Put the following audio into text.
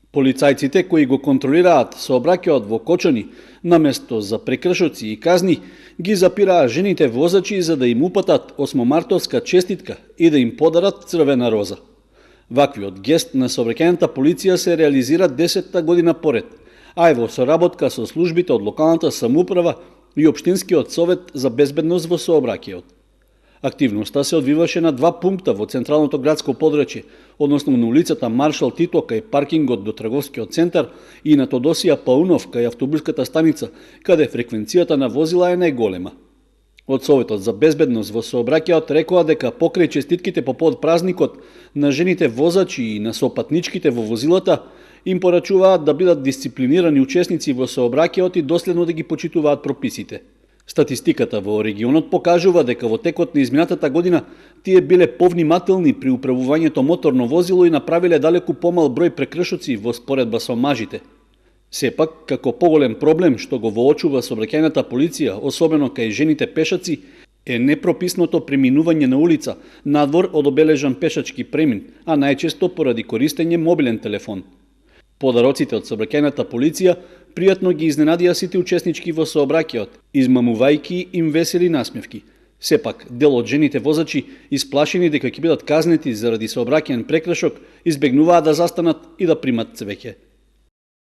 Полицајците кои го контролираат сообраќајот во Кочани, наместо за прекршоци и казни, ги запираа жените возачи за да им упатат 8-мартовска честитка и да им подарат црвена роза. Ваквиот гест на сообраќајната полиција се реализира 10-та година поред, а е во соработка со службите од локалната самоуправа и Општинскиот совет за безбедност во сообраќајот. Активноста се одвиваше на два пункта во централното градско подрачје, односно на улицата Маршал Тито кај паркингот до трговскиот центар и на Тодосија Паунов кај автобуската станица, каде фреквенцијата на возила е најголема. Од Советот за безбедност во сообраќајот рекоа дека покрај честитките по повод празникот на жените возачи и на сопатничките во возилата, им порачуваат да бидат дисциплинирани учесници во сообраќајот и доследно да ги почитуваат прописите. Статистиката во регионот покажува дека во текот на изминатата година тие биле повнимателни при управувањето моторно возило и направиле далеку помал број прекршоци во споредба со мажите. Сепак, како поголем проблем што го воочува сообраќајната полиција, особено кај жените пешаци, е непрописното преминување на улица надвор од обележан пешачки премин, а најчесто поради користење мобилен телефон. Подароците од сообраќајната полиција пријатно ги изненадија сите учеснички во сообраќајот, измамувајќи им весели насмевки. Сепак, дел од жените возачи, исплашени дека ќе бидат казнети заради сообраќаен прекршок, избегнуваа да застанат и да примат цвеќе.